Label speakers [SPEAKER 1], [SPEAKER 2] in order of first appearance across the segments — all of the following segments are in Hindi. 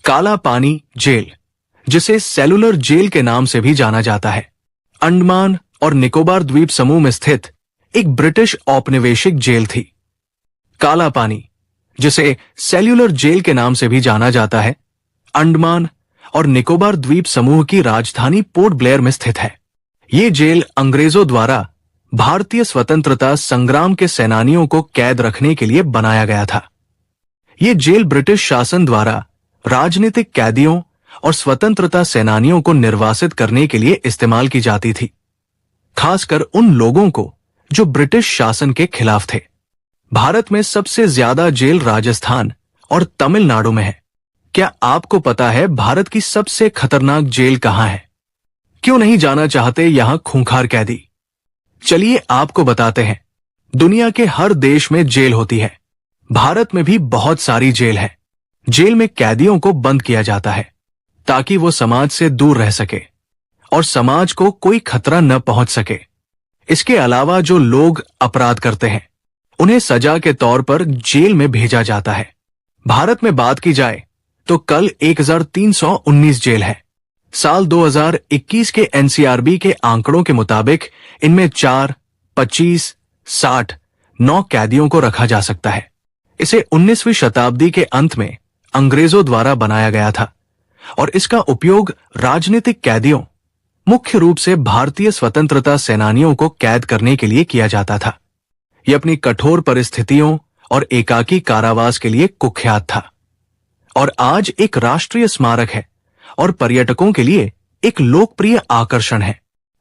[SPEAKER 1] काला पानी जेल, जिसे सेलुलर जेल के नाम से भी जाना जाता है, अंडमान और निकोबार द्वीप समूह में स्थित एक ब्रिटिश औपनिवेशिक जेल थी। काला पानी, जिसे सेल्यूलर जेल के नाम से भी जाना जाता है, अंडमान और निकोबार द्वीप समूह की राजधानी पोर्ट ब्लेयर में स्थित है। ये जेल अंग्रेजों द्वारा भारतीय स्वतंत्रता संग्राम के सेनानियों को कैद रखने के लिए बनाया गया था। ये जेल ब्रिटिश शासन द्वारा राजनीतिक कैदियों और स्वतंत्रता सेनानियों को निर्वासित करने के लिए इस्तेमाल की जाती थी, खासकर उन लोगों को जो ब्रिटिश शासन के खिलाफ थे। भारत में सबसे ज्यादा जेल राजस्थान और तमिलनाडु में है। क्या आपको पता है भारत की सबसे खतरनाक जेल कहां है? क्यों नहीं जाना चाहते यहां खूंखार कैदी? चलिए आपको बताते हैं। दुनिया के हर देश में जेल होती है। भारत में भी बहुत सारी जेल है। जेल में कैदियों को बंद किया जाता है ताकि वो समाज से दूर रह सके और समाज को कोई खतरा न पहुंच सके। इसके अलावा जो लोग अपराध करते हैं उन्हें सजा के तौर पर जेल में भेजा जाता है। भारत में बात की जाए तो कल 1319 जेल है। साल 2021 के एनसीआरबी के आंकड़ों के मुताबिक इनमें 4, 25, 60, 9 कैदियों को रखा जा सकता है। इसे 19वीं शताब्दी के अंत में अंग्रेजों द्वारा बनाया गया था और इसका उपयोग राजनीतिक कैदियों, मुख्य रूप से भारतीय स्वतंत्रता सेनानियों को कैद करने के लिए किया जाता था। यह अपनी कठोर परिस्थितियों और एकाकी कारावास के लिए कुख्यात था और आज एक राष्ट्रीय स्मारक है और पर्यटकों के लिए एक लोकप्रिय आकर्षण है।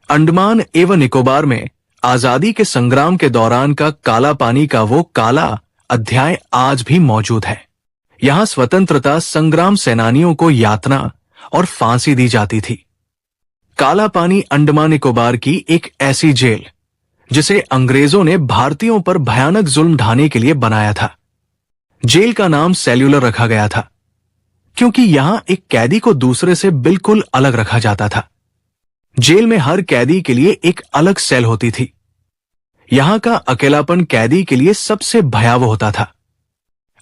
[SPEAKER 1] अंडमान एवं निकोबार में आजादी के संग्राम के दौरान का काला पानी का वो काला अध्याय आज भी मौजूद है। यहां स्वतंत्रता संग्राम सेनानियों को यातना और फांसी दी जाती थी। काला पानी अंडमान निकोबार की एक ऐसी जेल जिसे अंग्रेजों ने भारतीयों पर भयानक जुल्म ढाने के लिए बनाया था। जेल का नाम सेल्यूलर रखा गया था क्योंकि यहां एक कैदी को दूसरे से बिल्कुल अलग रखा जाता था। जेल में हर कैदी के लिए एक अलग सेल होती थी। यहां का अकेलापन कैदी के लिए सबसे भयावह होता था।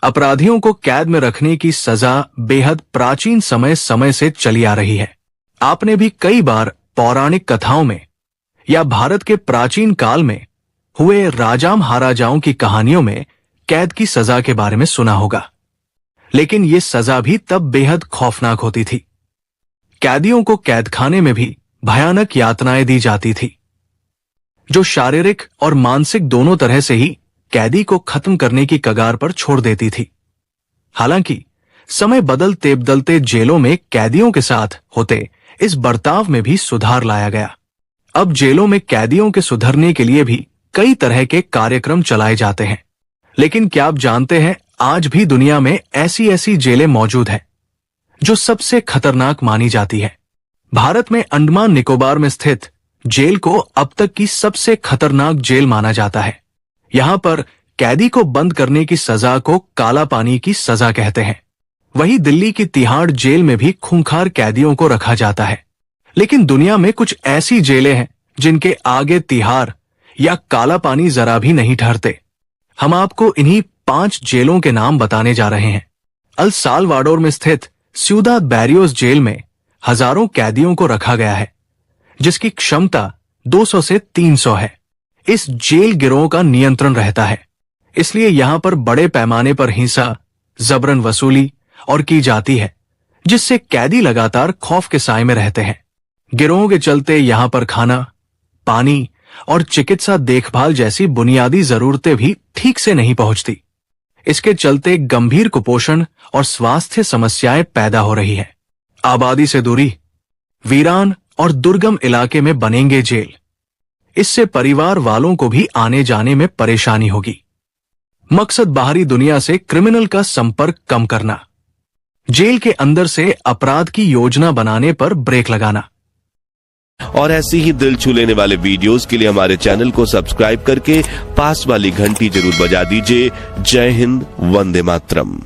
[SPEAKER 1] अपराधियों को कैद में रखने की सजा बेहद प्राचीन समय से चली आ रही है। आपने भी कई बार पौराणिक कथाओं में या भारत के प्राचीन काल में हुए राजा महाराजाओं की कहानियों में कैद की सजा के बारे में सुना होगा, लेकिन यह सजा भी तब बेहद खौफनाक होती थी। कैदियों को कैदखाने में भी भयानक यातनाएं दी जाती थी, जो शारीरिक और मानसिक दोनों तरह से ही कैदी को खत्म करने की कगार पर छोड़ देती थी। हालांकि समय बदलते बदलते जेलों में कैदियों के साथ होते इस बर्ताव में भी सुधार लाया गया। अब जेलों में कैदियों के सुधरने के लिए भी कई तरह के कार्यक्रम चलाए जाते हैं। लेकिन क्या आप जानते हैं, आज भी दुनिया में ऐसी ऐसी जेलें मौजूद हैं जो सबसे खतरनाक मानी जाती है। भारत में अंडमान निकोबार में स्थित जेल को अब तक की सबसे खतरनाक जेल माना जाता है। यहां पर कैदी को बंद करने की सजा को काला पानी की सजा कहते हैं। वहीं दिल्ली की तिहाड़ जेल में भी खूंखार कैदियों को रखा जाता है। लेकिन दुनिया में कुछ ऐसी जेलें हैं जिनके आगे तिहाड़ या काला पानी जरा भी नहीं ठहरते। हम आपको इन्हीं 5 जेलों के नाम बताने जा रहे हैं। अल साल्वाडोर में स्थित सिउदाद बैरियोस जेल में हजारों कैदियों को रखा गया है, जिसकी क्षमता 200 से 300 है। इस जेल गिरोह का नियंत्रण रहता है, इसलिए यहां पर बड़े पैमाने पर हिंसा, जबरन वसूली और की जाती है, जिससे कैदी लगातार खौफ के साए में रहते हैं। गिरोह के चलते यहां पर खाना, पानी और चिकित्सा देखभाल जैसी बुनियादी जरूरतें भी ठीक से नहीं पहुंचती। इसके चलते गंभीर कुपोषण और स्वास्थ्य समस्याएं पैदा हो रही है। आबादी से दूरी, वीरान और दुर्गम इलाके में बनेंगे जेल। इससे परिवार वालों को भी आने जाने में परेशानी होगी। मकसद बाहरी दुनिया से क्रिमिनल का संपर्क कम करना, जेल के अंदर से अपराध की योजना बनाने पर ब्रेक लगाना।
[SPEAKER 2] और ऐसी ही दिल छू लेने वाले वीडियोस के लिए हमारे चैनल को सब्सक्राइब करके पास वाली घंटी जरूर बजा दीजिए। जय हिंद, वंदे मातरम।